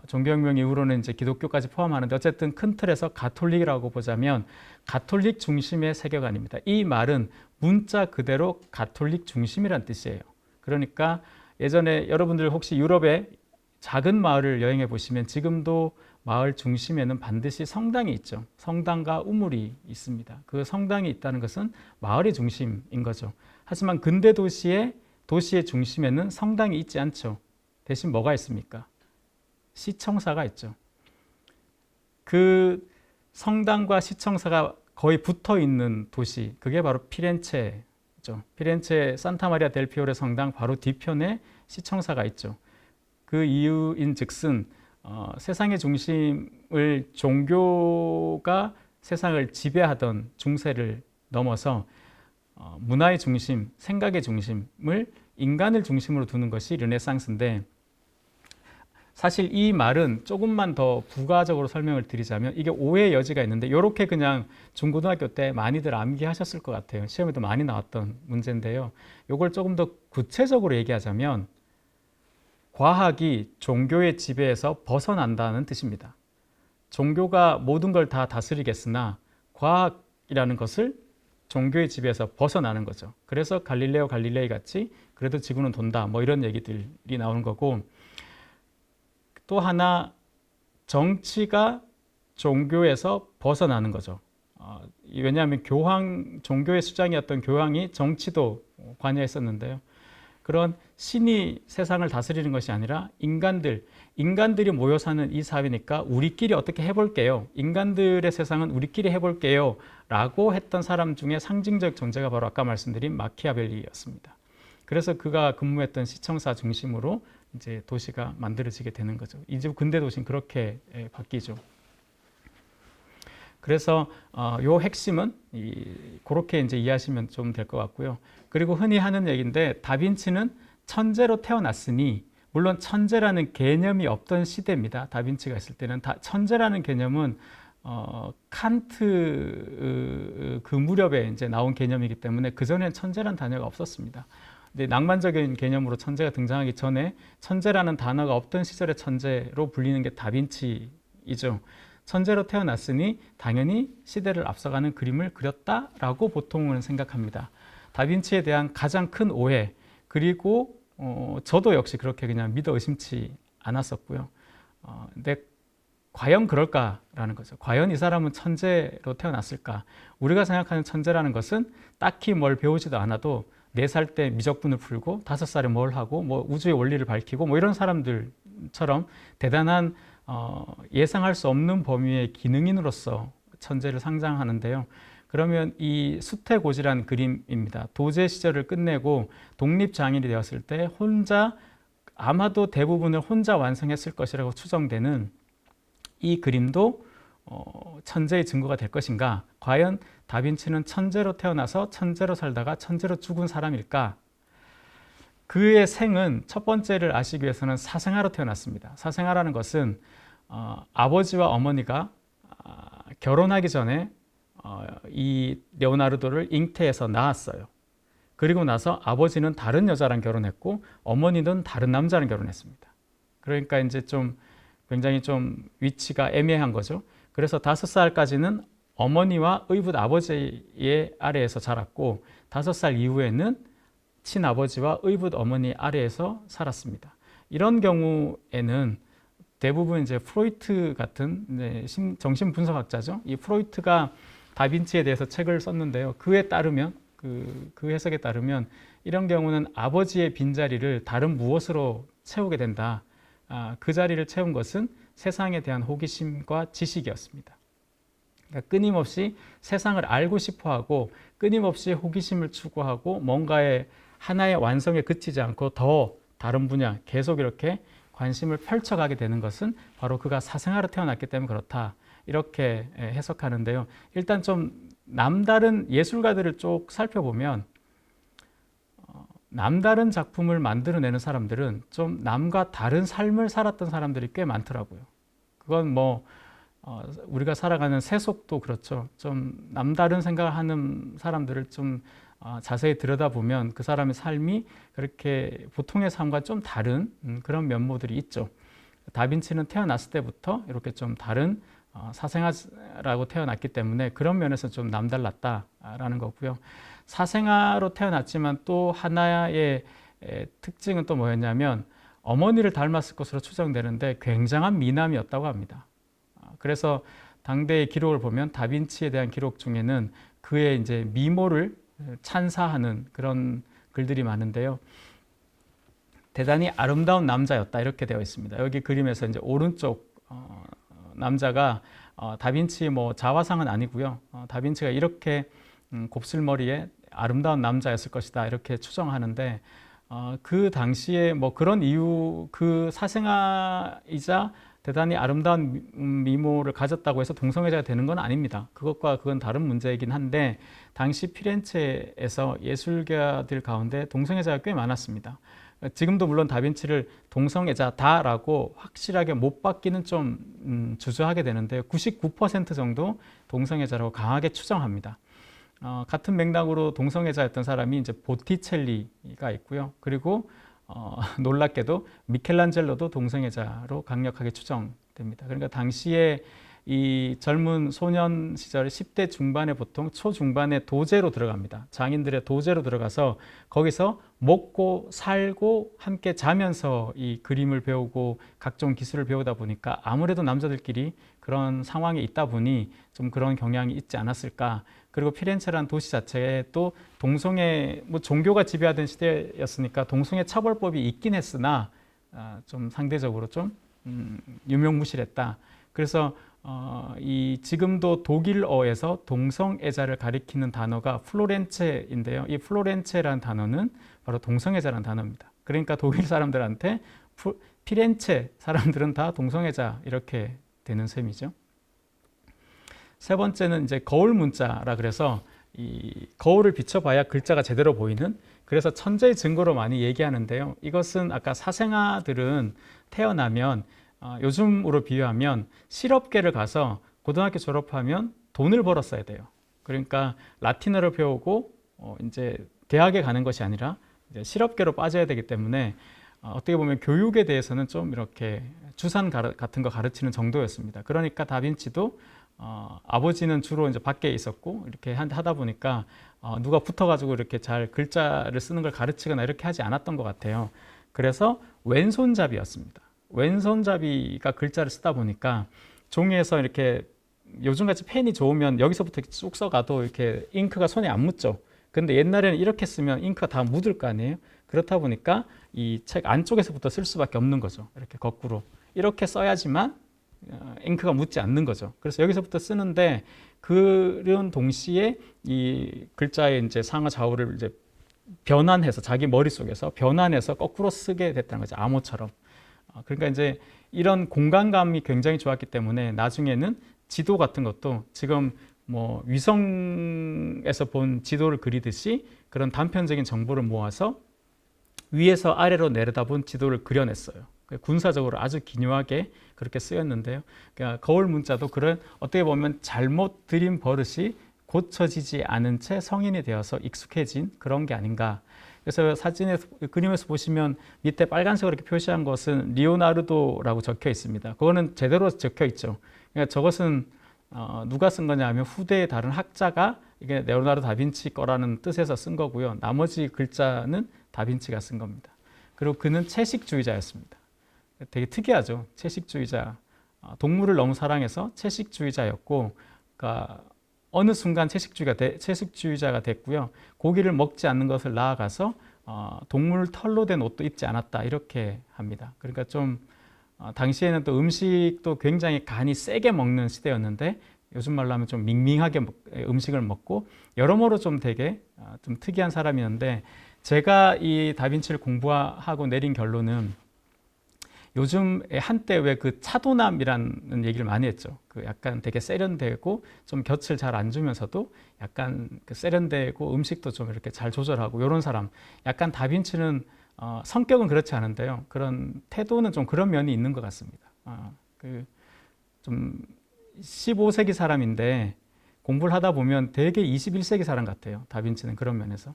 종교혁명 이후로는 이제 기독교까지 포함하는데 어쨌든 큰 틀에서 가톨릭이라고 보자면 가톨릭 중심의 세계관입니다. 이 말은 문자 그대로 가톨릭 중심이란 뜻이에요. 그러니까 예전에 여러분들 혹시 유럽의 작은 마을을 여행해 보시면 지금도 마을 중심에는 반드시 성당이 있죠. 성당과 우물이 있습니다. 그 성당이 있다는 것은 마을의 중심인 거죠. 하지만 근대 도시의 중심에는 성당이 있지 않죠. 대신 뭐가 있습니까? 시청사가 있죠. 그 성당과 시청사가 거의 붙어 있는 도시, 그게 바로 피렌체죠. 피렌체 산타마리아 델 피오레 성당 바로 뒤편에 시청사가 있죠. 그 이유인 즉슨 세상의 중심을 종교가 세상을 지배하던 중세를 넘어서 문화의 중심, 생각의 중심을 인간을 중심으로 두는 것이 르네상스인데, 사실 이 말은 조금만 더 부가적으로 설명을 드리자면 이게 오해의 여지가 있는데, 이렇게 그냥 중고등학교 때 많이들 암기하셨을 것 같아요. 시험에도 많이 나왔던 문제인데요. 이걸 조금 더 구체적으로 얘기하자면 과학이 종교의 지배에서 벗어난다는 뜻입니다. 종교가 모든 걸 다 다스리겠으나 과학이라는 것을 종교의 지배에서 벗어나는 거죠. 그래서 갈릴레오 갈릴레이 같이 그래도 지구는 돈다 뭐 이런 얘기들이 나오는 거고, 또 하나 정치가 종교에서 벗어나는 거죠. 왜냐하면 종교의 수장이었던 교황이 정치도 관여했었는데요. 그런 신이 세상을 다스리는 것이 아니라 인간들이 모여 사는 이 사회니까 우리끼리 어떻게 해볼게요. 인간들의 세상은 우리끼리 해볼게요. 라고 했던 사람 중에 상징적 존재가 바로 아까 말씀드린 마키아벨리였습니다. 그래서 그가 근무했던 시청사 중심으로 이제 도시가 만들어지게 되는 거죠. 이제 근대 도시는 그렇게 바뀌죠. 그래서 요 핵심은 그렇게 이제 이해하시면 좀 될 것 같고요. 그리고 흔히 하는 얘기인데, 다빈치는 천재로 태어났으니, 물론 천재라는 개념이 없던 시대입니다. 다빈치가 있을 때는 천재라는 개념은 칸트 그 무렵에 이제 나온 개념이기 때문에 그 전에는 천재라는 단어가 없었습니다. 근데 낭만적인 개념으로 천재가 등장하기 전에 천재라는 단어가 없던 시절의 천재로 불리는 게 다빈치이죠. 천재로 태어났으니 당연히 시대를 앞서가는 그림을 그렸다라고 보통은 생각합니다. 다빈치에 대한 가장 큰 오해, 그리고 저도 역시 그렇게 그냥 믿어 의심치 않았었고요. 근데 과연 그럴까라는 거죠. 과연 이 사람은 천재로 태어났을까? 우리가 생각하는 천재라는 것은 딱히 뭘 배우지도 않아도 4살 때 미적분을 풀고 5살에 뭘 하고 뭐 우주의 원리를 밝히고 뭐 이런 사람들처럼 대단한 예상할 수 없는 범위의 기능인으로서 천재를 상징하는데요. 그러면 이 수태고지란 그림입니다. 도제 시절을 끝내고 독립장인이 되었을 때 아마도 대부분을 혼자 완성했을 것이라고 추정되는 이 그림도 천재의 증거가 될 것인가? 과연 다빈치는 천재로 태어나서 천재로 살다가 천재로 죽은 사람일까? 그의 생은 첫 번째를 아시기 위해서는 사생아로 태어났습니다. 사생아라는 것은 아버지와 어머니가 결혼하기 전에 이 레오나르도를 잉태해서 낳았어요. 그리고 나서 아버지는 다른 여자랑 결혼했고 어머니는 다른 남자랑 결혼했습니다. 그러니까 이제 좀 굉장히 좀 위치가 애매한 거죠. 그래서 5살까지는 어머니와 의붓 아버지의 아래에서 자랐고 5살 이후에는 친아버지와 의붓 어머니 아래에서 살았습니다. 이런 경우에는 대부분 이제 프로이트 같은 정신분석학자죠. 이 프로이트가 다빈치에 대해서 책을 썼는데요. 그에 따르면 그 해석에 따르면 이런 경우는 아버지의 빈자리를 다른 무엇으로 채우게 된다. 그 자리를 채운 것은 세상에 대한 호기심과 지식이었습니다. 그러니까 끊임없이 세상을 알고 싶어하고 끊임없이 호기심을 추구하고 뭔가의 하나의 완성에 그치지 않고 더 다른 분야 계속 이렇게 관심을 펼쳐가게 되는 것은 바로 그가 사생아로 태어났기 때문에 그렇다. 이렇게 해석하는데요. 일단 좀 남다른 예술가들을 쭉 살펴보면 남다른 작품을 만들어내는 사람들은 좀 남과 다른 삶을 살았던 사람들이 꽤 많더라고요. 그건 뭐 우리가 살아가는 세속도 그렇죠. 좀 남다른 생각을 하는 사람들을 좀 자세히 들여다보면 그 사람의 삶이 그렇게 보통의 삶과 좀 다른 그런 면모들이 있죠. 다빈치는 태어났을 때부터 이렇게 좀 다른 사생아라고 태어났기 때문에 그런 면에서 좀 남달랐다라는 거고요. 사생아로 태어났지만 또 하나의 특징은 또 뭐였냐면 어머니를 닮았을 것으로 추정되는데 굉장한 미남이었다고 합니다. 그래서 당대의 기록을 보면 다빈치에 대한 기록 중에는 그의 이제 미모를 찬사하는 그런 글들이 많은데요. 대단히 아름다운 남자였다 이렇게 되어 있습니다. 여기 그림에서 이제 오른쪽 남자가 다빈치 뭐 자화상은 아니고요. 다빈치가 이렇게 곱슬머리에 아름다운 남자였을 것이다 이렇게 추정하는데 그 당시에 뭐 그런 이유 그 사생아이자 대단히 아름다운 미모를 가졌다고 해서 동성애자가 되는 건 아닙니다. 그건 다른 문제이긴 한데 당시 피렌체에서 예술가들 가운데 동성애자가 꽤 많았습니다. 지금도 물론 다빈치를 동성애자다라고 확실하게 못 받기는 좀 주저하게 되는데 99% 정도 동성애자라고 강하게 추정합니다. 같은 맥락으로 동성애자였던 사람이 이제 보티첼리가 있고요. 그리고 놀랍게도 미켈란젤로도 동성애자로 강력하게 추정됩니다. 그러니까 당시에 이 젊은 소년 시절 10대 중반에 보통 초중반에 도제로 들어갑니다. 장인들의 도제로 들어가서 거기서 먹고 살고 함께 자면서 이 그림을 배우고 각종 기술을 배우다 보니까 아무래도 남자들끼리 그런 상황에 있다 보니 좀 그런 경향이 있지 않았을까. 그리고 피렌체라는 도시 자체에 또 동성애 뭐 종교가 지배하던 시대였으니까 동성애 처벌법이 있긴 했으나 좀 상대적으로 좀 유명무실했다. 그래서 이 지금도 독일어에서 동성애자를 가리키는 단어가 플로렌체인데요. 이 플로렌체라는 단어는 바로 동성애자라는 단어입니다. 그러니까 독일 사람들한테 피렌체 사람들은 다 동성애자 이렇게 되는 셈이죠. 세 번째는 이제 거울 문자라 그래서 이 거울을 비춰봐야 글자가 제대로 보이는, 그래서 천재의 증거로 많이 얘기하는데요. 이것은 아까 사생아들은 태어나면 요즘으로 비유하면 실업계를 가서 고등학교 졸업하면 돈을 벌었어야 돼요. 그러니까 라틴어를 배우고 이제 대학에 가는 것이 아니라 이제 실업계로 빠져야 되기 때문에 어떻게 보면 교육에 대해서는 좀 이렇게 주산 같은 거 가르치는 정도였습니다. 그러니까 다빈치도 아버지는 주로 이제 밖에 있었고 이렇게 하다 보니까 누가 붙어가지고 이렇게 잘 글자를 쓰는 걸 가르치거나 이렇게 하지 않았던 것 같아요. 그래서 왼손잡이였습니다. 왼손잡이가 글자를 쓰다 보니까 종이에서 이렇게 요즘같이 펜이 좋으면 여기서부터 쑥 써가도 이렇게 잉크가 손에 안 묻죠. 근데 옛날에는 이렇게 쓰면 잉크가 다 묻을 거 아니에요. 그렇다 보니까 이 책 안쪽에서부터 쓸 수밖에 없는 거죠. 이렇게 거꾸로 이렇게 써야지만 잉크가 묻지 않는 거죠. 그래서 여기서부터 쓰는데 그런 동시에 이 글자의 이제 상하 좌우를 이제 변환해서 자기 머릿속에서 변환해서 거꾸로 쓰게 됐다는 거죠. 암호처럼. 그러니까 이제 이런 공간감이 굉장히 좋았기 때문에 나중에는 지도 같은 것도 지금 뭐 위성에서 본 지도를 그리듯이 그런 단편적인 정보를 모아서 위에서 아래로 내려다본 지도를 그려냈어요. 군사적으로 아주 기묘하게 그렇게 쓰였는데요. 그러니까 거울 문자도 그런 어떻게 보면 잘못 들인 버릇이 고쳐지지 않은 채 성인이 되어서 익숙해진 그런 게 아닌가. 그래서 그림에서 보시면 밑에 빨간색으로 이렇게 표시한 것은 리오나르도라고 적혀 있습니다. 그거는 제대로 적혀 있죠. 그러니까 저것은 누가 쓴 거냐 하면 후대의 다른 학자가 이게 레오나르도 다빈치 거라는 뜻에서 쓴 거고요. 나머지 글자는 다빈치가 쓴 겁니다. 그리고 그는 채식주의자였습니다. 되게 특이하죠. 채식주의자. 동물을 너무 사랑해서 채식주의자였고, 그러니까 어느 순간 채식주의자가 됐고요. 고기를 먹지 않는 것을 나아가서 동물 털로 된 옷도 입지 않았다 이렇게 합니다. 그러니까 좀 당시에는 또 음식도 굉장히 간이 세게 먹는 시대였는데 요즘 말로 하면 좀 밍밍하게 음식을 먹고 여러모로 좀 되게 좀 특이한 사람이었는데 제가 이 다빈치를 공부하고 내린 결론은 요즘 한때 왜 그 차도남이라는 얘기를 많이 했죠. 그 약간 되게 세련되고 좀 곁을 잘 안 주면서도 약간 그 세련되고 음식도 좀 이렇게 잘 조절하고 이런 사람. 약간 다빈치는 성격은 그렇지 않은데요. 그런 태도는 좀 그런 면이 있는 것 같습니다. 그 좀 15세기 사람인데 공부를 하다 보면 되게 21세기 사람 같아요. 다빈치는 그런 면에서.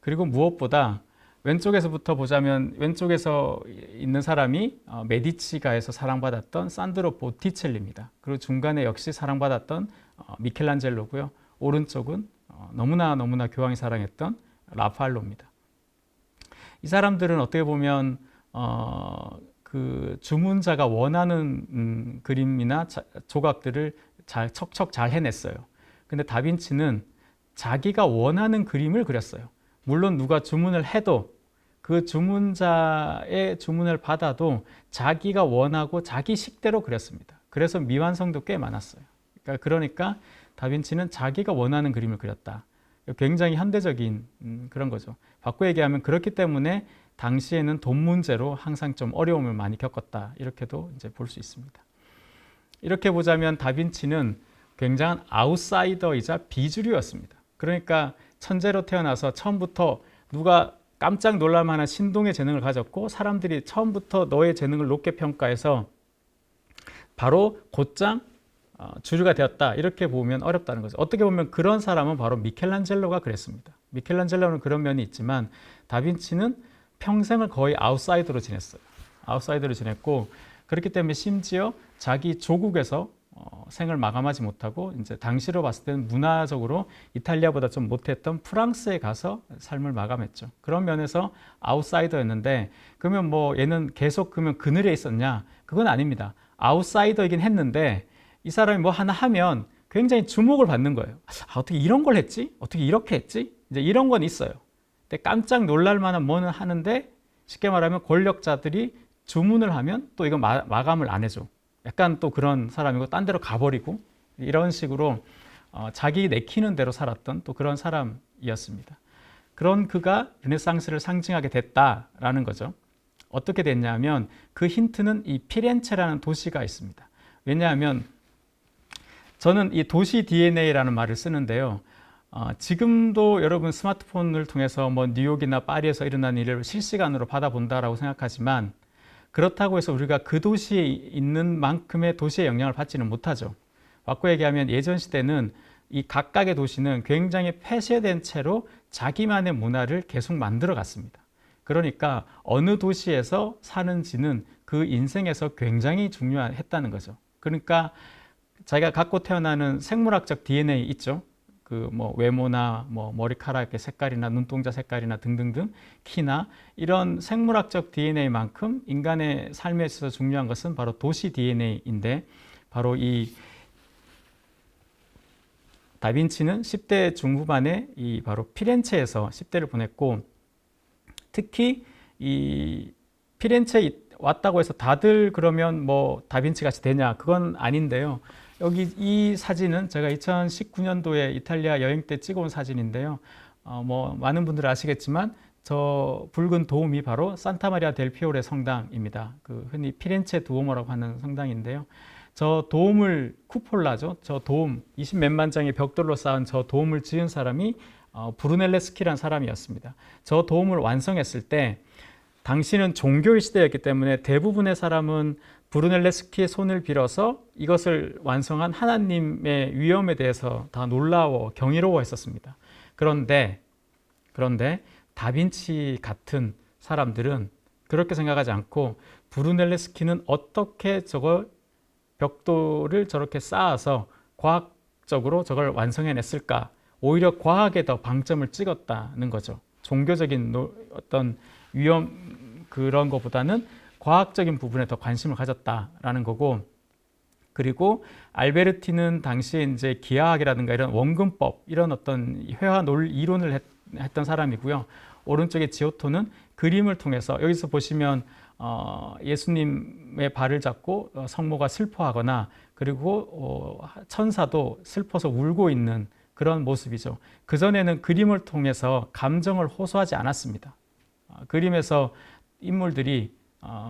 그리고 무엇보다 왼쪽에서부터 보자면 왼쪽에서 있는 사람이 메디치가에서 사랑받았던 산드로 보티첼리입니다. 그리고 중간에 역시 사랑받았던 미켈란젤로고요. 오른쪽은 너무나 교황이 사랑했던 라파엘로입니다. 이 사람들은 어떻게 보면 그 주문자가 원하는 그림이나 조각들을 척척 잘 해냈어요. 근데 다빈치는 자기가 원하는 그림을 그렸어요. 물론 누가 주문을 해도 그 주문자의 주문을 받아도 자기가 원하고 자기 식대로 그렸습니다. 그래서 미완성도 꽤 많았어요. 그러니까 다빈치는 자기가 원하는 그림을 그렸다. 굉장히 현대적인 그런 거죠. 바꿔 얘기하면 그렇기 때문에 당시에는 돈 문제로 항상 좀 어려움을 많이 겪었다. 이렇게도 이제 볼 수 있습니다. 이렇게 보자면 다빈치는 굉장한 아웃사이더이자 비주류였습니다. 그러니까 천재로 태어나서 처음부터 누가 깜짝 놀랄 만한 신동의 재능을 가졌고 사람들이 처음부터 너의 재능을 높게 평가해서 바로 곧장 주류가 되었다 이렇게 보면 어렵다는 거죠. 어떻게 보면 그런 사람은 바로 미켈란젤로가 그랬습니다. 미켈란젤로는 그런 면이 있지만 다빈치는 평생을 거의 아웃사이더로 지냈어요. 아웃사이더로 지냈고 그렇기 때문에 심지어 자기 조국에서 생을 마감하지 못하고 이제 당시로 봤을 때는 문화적으로 이탈리아보다 좀 못했던 프랑스에 가서 삶을 마감했죠. 그런 면에서 아웃사이더였는데 그러면 뭐 얘는 계속 그러면 그늘에 있었냐? 그건 아닙니다. 아웃사이더이긴 했는데 이 사람이 뭐 하나 하면 굉장히 주목을 받는 거예요. 아, 어떻게 이런 걸 했지? 어떻게 이렇게 했지? 이제 이런 건 있어요. 근데 깜짝 놀랄 만한 뭐는 하는데 쉽게 말하면 권력자들이 주문을 하면 또 이거 마감을 안 해줘. 약간 또 그런 사람이고 딴 데로 가버리고 이런 식으로 자기 내키는 대로 살았던 또 그런 사람이었습니다. 그런 그가 르네상스를 상징하게 됐다라는 거죠. 어떻게 됐냐면 그 힌트는 이 피렌체라는 도시가 있습니다. 왜냐하면 저는 이 도시 DNA라는 말을 쓰는데요. 지금도 여러분 스마트폰을 통해서 뭐 뉴욕이나 파리에서 일어난 일을 실시간으로 받아본다라고 생각하지만 그렇다고 해서 우리가 그 도시에 있는 만큼의 도시의 영향을 받지는 못하죠. 바꿔 얘기하면 예전 시대는 이 각각의 도시는 굉장히 폐쇄된 채로 자기만의 문화를 계속 만들어 갔습니다. 그러니까 어느 도시에서 사는지는 그 인생에서 굉장히 중요했다는 거죠. 그러니까 자기가 갖고 태어나는 생물학적 DNA 있죠. 그 뭐 외모나 뭐 머리카락의 색깔이나 눈동자 색깔이나 등등등 키나 이런 생물학적 DNA만큼 인간의 삶에 있어서 중요한 것은 바로 도시 DNA인데 바로 이 다빈치는 10대 중후반에 이 바로 피렌체에서 10대를 보냈고 특히 이 피렌체에 왔다고 해서 다들 그러면 뭐 다빈치 같이 되냐 그건 아닌데요. 여기 이 사진은 제가 2019년도에 이탈리아 여행 때 찍어온 사진인데요. 뭐 많은 분들 아시겠지만 저 붉은 도움이 바로 산타마리아 델 피오레 성당입니다. 그 흔히 피렌체 두오모라고 하는 성당인데요. 저 도움을 쿠폴라죠. 저 도움 20몇만 장의 벽돌로 쌓은 저 도움을 지은 사람이 브루넬레스키라는 사람이었습니다. 저 도움을 완성했을 때 당시는 종교의 시대였기 때문에 대부분의 사람은 브루넬레스키의 손을 빌어서 이것을 완성한 하나님의 위엄에 대해서 다 놀라워 경이로워 했었습니다. 그런데 다빈치 같은 사람들은 그렇게 생각하지 않고 브루넬레스키는 어떻게 저걸 벽돌을 저렇게 쌓아서 과학적으로 저걸 완성해냈을까? 오히려 과학에 더 방점을 찍었다는 거죠. 종교적인 어떤 위험 그런 것보다는 과학적인 부분에 더 관심을 가졌다라는 거고, 그리고 알베르티는 당시에 이제 기하학이라든가 이런 원근법 이런 어떤 회화 이론을 했던 사람이고요. 오른쪽에 지오토는 그림을 통해서 여기서 보시면 예수님의 발을 잡고 성모가 슬퍼하거나 그리고 천사도 슬퍼서 울고 있는 그런 모습이죠. 그전에는 그림을 통해서 감정을 호소하지 않았습니다. 그림에서 인물들이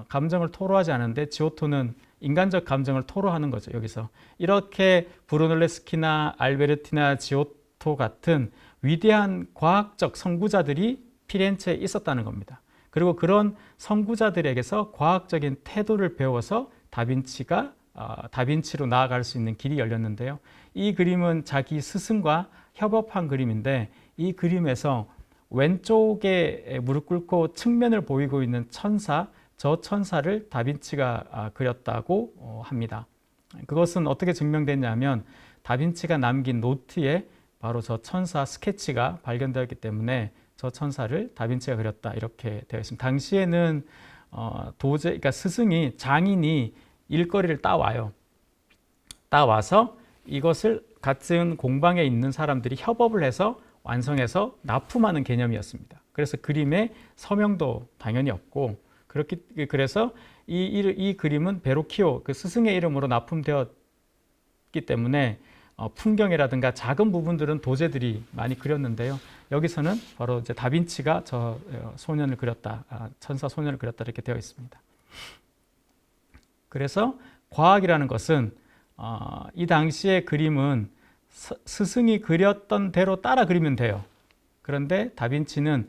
감정을 토로하지 않는데 지오토는 인간적 감정을 토로하는 거죠. 여기서 이렇게 브루넬레스키나 알베르티나 지오토 같은 위대한 과학적 선구자들이 피렌체에 있었다는 겁니다. 그리고 그런 선구자들에게서 과학적인 태도를 배워서 다빈치가 다빈치로 나아갈 수 있는 길이 열렸는데요. 이 그림은 자기 스승과 협업한 그림인데 이 그림에서 왼쪽에 무릎 꿇고 측면을 보이고 있는 천사, 저 천사를 다빈치가 그렸다고 합니다. 그것은 어떻게 증명됐냐면 다빈치가 남긴 노트에 바로 저 천사 스케치가 발견되었기 때문에 저 천사를 다빈치가 그렸다 이렇게 되어 있습니다. 당시에는 그러니까 스승이 장인이 일거리를 따와요. 따와서 이것을 같은 공방에 있는 사람들이 협업을 해서 완성해서 납품하는 개념이었습니다. 그래서 그림에 서명도 당연히 없고 그래서 이 그림은 베로키오 그 스승의 이름으로 납품되었기 때문에 풍경이라든가 작은 부분들은 도제들이 많이 그렸는데요. 여기서는 바로 이제 다빈치가 저 소년을 그렸다, 천사 소년을 그렸다 이렇게 되어 있습니다. 그래서 과학이라는 것은 이 당시의 그림은 스승이 그렸던 대로 따라 그리면 돼요. 그런데 다빈치는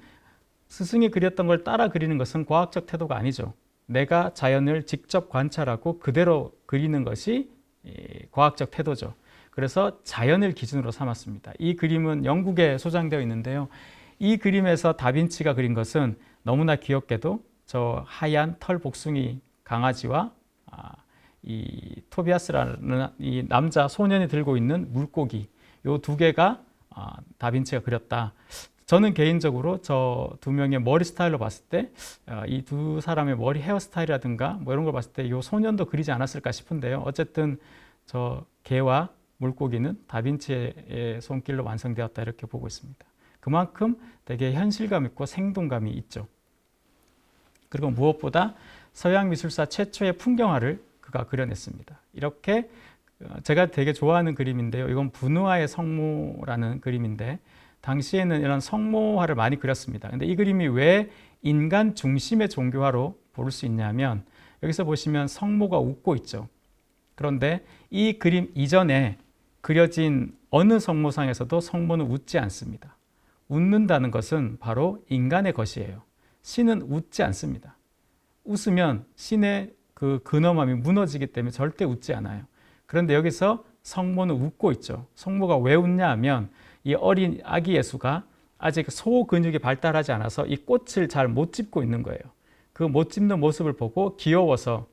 스승이 그렸던 걸 따라 그리는 것은 과학적 태도가 아니죠. 내가 자연을 직접 관찰하고 그대로 그리는 것이 과학적 태도죠. 그래서 자연을 기준으로 삼았습니다. 이 그림은 영국에 소장되어 있는데요. 이 그림에서 다빈치가 그린 것은 너무나 귀엽게도 저 하얀 털 복숭이 강아지와 이 토비아스라는 이 남자 소년이 들고 있는 물고기, 요 두 개가 다빈치가 그렸다. 저는 개인적으로 저 두 명의 머리 스타일로 봤을 때 이 두 사람의 머리 헤어스타일이라든가 뭐 이런 걸 봤을 때 요 소년도 그리지 않았을까 싶은데요. 어쨌든 저 개와 물고기는 다빈치의 손길로 완성되었다 이렇게 보고 있습니다. 그만큼 되게 현실감 있고 생동감이 있죠. 그리고 무엇보다 서양 미술사 최초의 풍경화를 그가 그려냈습니다. 이렇게 제가 되게 좋아하는 그림인데요. 이건 분우아의 성모라는 그림인데 당시에는 이런 성모화를 많이 그렸습니다. 근데 이 그림이 왜 인간 중심의 종교화로 볼 수 있냐면 여기서 보시면 성모가 웃고 있죠. 그런데 이 그림 이전에 그려진 어느 성모상에서도 성모는 웃지 않습니다. 웃는다는 것은 바로 인간의 것이에요. 신은 웃지 않습니다. 웃으면 신의 그 근엄함이 무너지기 때문에 절대 웃지 않아요. 그런데 여기서 성모는 웃고 있죠. 성모가 왜 웃냐 하면 이 어린 아기 예수가 아직 소 근육이 발달하지 않아서 이 꽃을 잘 못 짚고 있는 거예요. 그 못 짚는 모습을 보고 귀여워서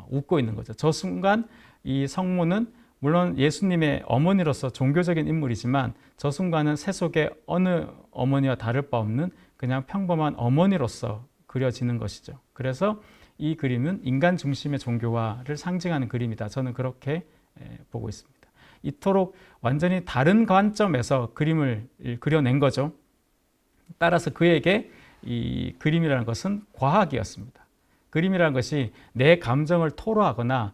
웃고 있는 거죠. 저 순간 이 성모는 물론 예수님의 어머니로서 종교적인 인물이지만 저 순간은 세속의 어느 어머니와 다를 바 없는 그냥 평범한 어머니로서 그려지는 것이죠. 그래서 이 그림은 인간 중심의 종교화를 상징하는 그림이다. 저는 그렇게 보고 있습니다. 이토록 완전히 다른 관점에서 그림을 그려낸 거죠. 따라서 그에게 이 그림이라는 것은 과학이었습니다. 그림이라는 것이 내 감정을 토로하거나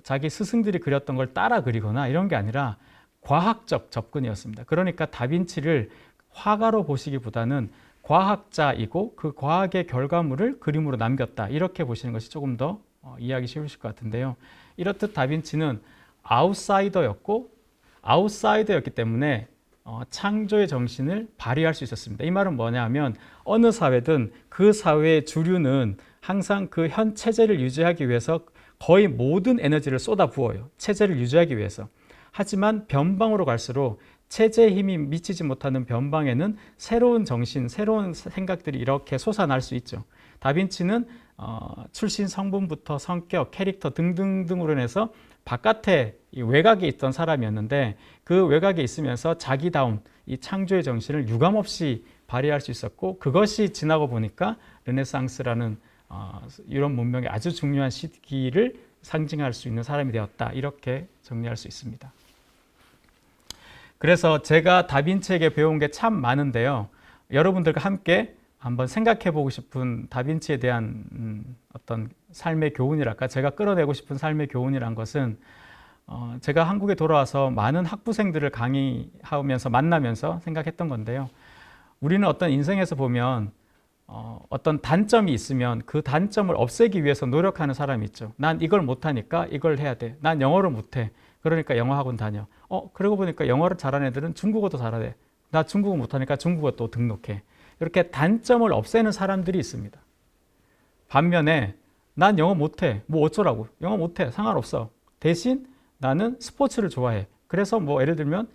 자기 스승들이 그렸던 걸 따라 그리거나 이런 게 아니라 과학적 접근이었습니다. 그러니까 다빈치를 화가로 보시기보다는 과학자이고 그 과학의 결과물을 그림으로 남겼다. 이렇게 보시는 것이 조금 더 이해하기 쉬우실 것 같은데요. 이렇듯 다빈치는 아웃사이더였기 때문에 창조의 정신을 발휘할 수 있었습니다. 이 말은 뭐냐 하면 어느 사회든 그 사회의 주류는 항상 그 현 체제를 유지하기 위해서 거의 모든 에너지를 쏟아부어요. 체제를 유지하기 위해서. 하지만 변방으로 갈수록 체제의 힘이 미치지 못하는 변방에는 새로운 정신, 새로운 생각들이 이렇게 솟아날 수 있죠. 다빈치는 출신 성분부터 성격, 캐릭터 등등등으로 인해서 바깥에 이 외곽에 있던 사람이었는데 그 외곽에 있으면서 자기다운 이 창조의 정신을 유감없이 발휘할 수 있었고 그것이 지나고 보니까 르네상스라는 유럽 문명의 아주 중요한 시기를 상징할 수 있는 사람이 되었다. 이렇게 정리할 수 있습니다. 그래서 제가 다빈치에게 배운 게 참 많은데요. 여러분들과 함께 한번 생각해 보고 싶은 다빈치에 대한 어떤 삶의 교훈이랄까, 제가 끌어내고 싶은 삶의 교훈이란 것은 제가 한국에 돌아와서 많은 학부생들을 강의하면서 만나면서 생각했던 건데요. 우리는 어떤 인생에서 보면 어떤 단점이 있으면 그 단점을 없애기 위해서 노력하는 사람이 있죠. 난 이걸 못하니까 이걸 해야 돼. 난 영어를 못해. 그러니까 영어 학원 다녀. 그러고 보니까 영어를 잘하는 애들은 중국어도 잘하대. 나 중국어 못하니까 중국어 또 등록해. 이렇게 단점을 없애는 사람들이 있습니다. 반면에 난 영어 못해. 뭐 어쩌라고. 영어 못해. 상관없어. 대신 나는 스포츠를 좋아해. 그래서 뭐 예를 들면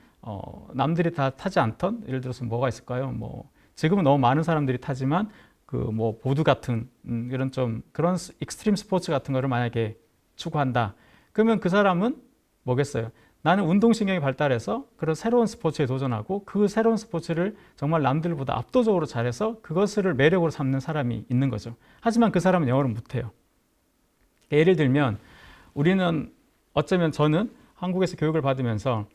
남들이 다 타지 않던 예를 들어서 뭐가 있을까요? 뭐 지금은 너무 많은 사람들이 타지만 그 뭐 보드 같은 이런 좀 그런 익스트림 스포츠 같은 거를 만약에 추구한다. 그러면 그 사람은 뭐겠어요? 나는 운동신경이 발달해서 그런 새로운 스포츠에 도전하고 그 새로운 스포츠를 정말 남들보다 압도적으로 잘해서 그것을 매력으로 삼는 사람이 있는 거죠. 하지만 그 사람은 영어를 못해요. 예를 들면 우리는 어쩌면 저는 한국에서 교육을 받으면서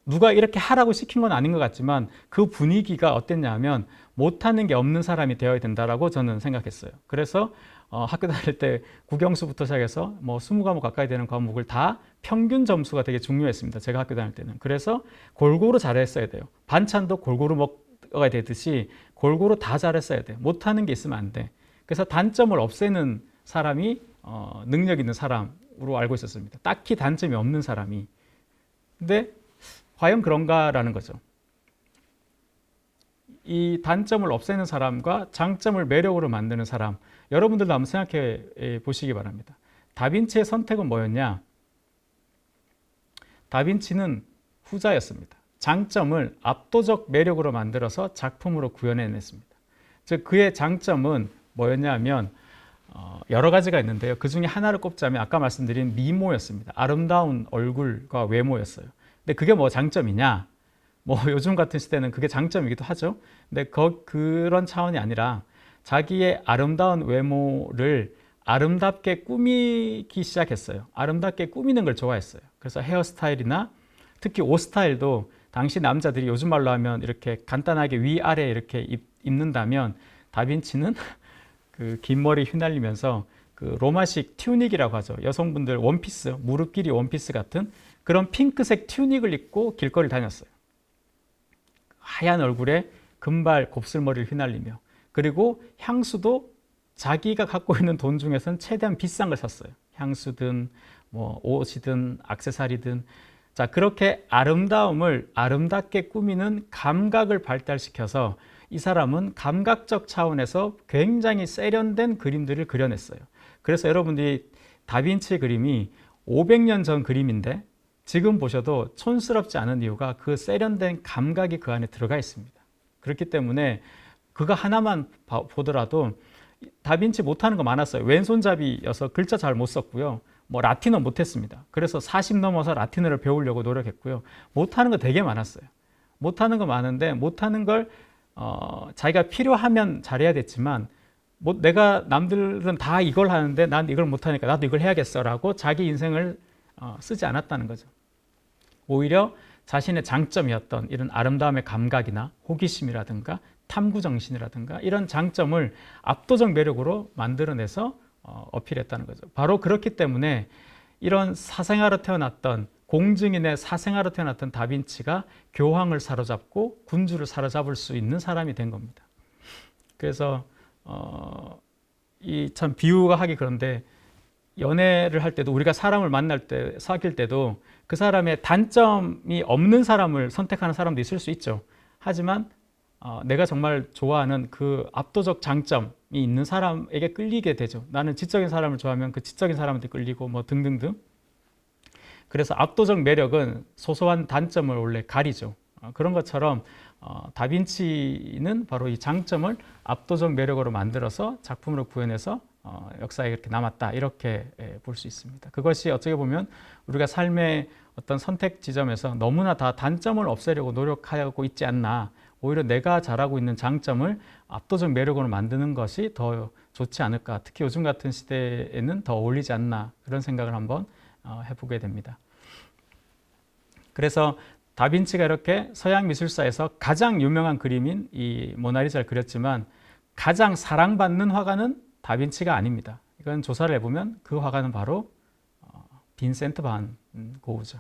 누가 이렇게 하라고 시킨 건 아닌 것 같지만 그 분위기가 어땠냐 하면 못하는 게 없는 사람이 되어야 된다라고 저는 생각했어요. 그래서 학교 다닐 때 국영수부터 시작해서 뭐 20과목 가까이 되는 과목을 다 평균 점수가 되게 중요했습니다. 제가 학교 다닐 때는. 그래서 골고루 잘했어야 돼요. 반찬도 골고루 먹어야 되듯이 골고루 다 잘했어야 돼요. 못하는 게 있으면 안 돼. 그래서 단점을 없애는 사람이 능력 있는 사람으로 알고 있었습니다. 딱히 단점이 없는 사람이. 근데 과연 그런가라는 거죠. 이 단점을 없애는 사람과 장점을 매력으로 만드는 사람, 여러분들도 한번 생각해 보시기 바랍니다. 다빈치의 선택은 뭐였냐? 다빈치는 후자였습니다. 장점을 압도적 매력으로 만들어서 작품으로 구현해냈습니다. 즉 그의 장점은 뭐였냐면 여러 가지가 있는데요. 그 중에 하나를 꼽자면 아까 말씀드린 미모였습니다. 아름다운 얼굴과 외모였어요. 근데 그게 뭐 장점이냐? 뭐 요즘 같은 시대는 그게 장점이기도 하죠. 근데 그런 차원이 아니라 자기의 아름다운 외모를 아름답게 꾸미기 시작했어요. 아름답게 꾸미는 걸 좋아했어요. 그래서 헤어스타일이나 특히 옷 스타일도 당시 남자들이 요즘 말로 하면 이렇게 간단하게 위아래 이렇게 입는다면 다빈치는 그 긴 머리 휘날리면서 그 로마식 튜닉이라고 하죠. 여성분들 원피스, 무릎 길이 원피스 같은 그런 핑크색 튜닉을 입고 길거리를 다녔어요. 하얀 얼굴에 금발 곱슬머리를 휘날리며, 그리고 향수도 자기가 갖고 있는 돈 중에서는 최대한 비싼 걸 샀어요. 향수든 뭐 옷이든 액세서리든. 자, 그렇게 아름다움을 아름답게 꾸미는 감각을 발달시켜서 이 사람은 감각적 차원에서 굉장히 세련된 그림들을 그려냈어요. 그래서 여러분들이 다빈치 그림이 500년 전 그림인데 지금 보셔도 촌스럽지 않은 이유가 그 세련된 감각이 그 안에 들어가 있습니다. 그렇기 때문에 그거 하나만 보더라도 다빈치 못하는 거 많았어요. 왼손잡이여서 글자 잘 못 썼고요. 뭐 라틴어 못했습니다. 그래서 40 넘어서 라틴어를 배우려고 노력했고요. 못하는 거 되게 많았어요. 못하는 거 많은데 못하는 걸 자기가 필요하면 잘해야 됐지만 뭐 내가 남들은 다 이걸 하는데 난 이걸 못하니까 나도 이걸 해야겠어라고 자기 인생을 쓰지 않았다는 거죠. 오히려 자신의 장점이었던 이런 아름다움의 감각이나 호기심이라든가 탐구정신이라든가 이런 장점을 압도적 매력으로 만들어내서 어필했다는 거죠. 바로 그렇기 때문에 이런 사생아로 태어났던 공증인의 사생아로 태어났던 다빈치가 교황을 사로잡고 군주를 사로잡을 수 있는 사람이 된 겁니다. 그래서 이 참 비유가 하기 그런데 연애를 할 때도 우리가 사람을 만날 때 사귈 때도 그 사람의 단점이 없는 사람을 선택하는 사람도 있을 수 있죠. 하지만 내가 정말 좋아하는 그 압도적 장점이 있는 사람에게 끌리게 되죠. 나는 지적인 사람을 좋아하면 그 지적인 사람한테 끌리고 뭐 등등등. 그래서 압도적 매력은 소소한 단점을 원래 가리죠. 그런 것처럼 다빈치는 바로 이 장점을 압도적 매력으로 만들어서 작품으로 구현해서 역사에 이렇게 남았다, 이렇게 볼 수 있습니다. 그것이 어떻게 보면 우리가 삶의 어떤 선택 지점에서 너무나 다 단점을 없애려고 노력하고 있지 않나, 오히려 내가 잘하고 있는 장점을 압도적 매력으로 만드는 것이 더 좋지 않을까, 특히 요즘 같은 시대에는 더 어울리지 않나, 그런 생각을 한번 해보게 됩니다. 그래서 다빈치가 이렇게 서양 미술사에서 가장 유명한 그림인 이 모나리자를 그렸지만 가장 사랑받는 화가는 다빈치가 아닙니다. 이건 조사를 해보면 그 화가는 바로 빈센트 반 고흐죠.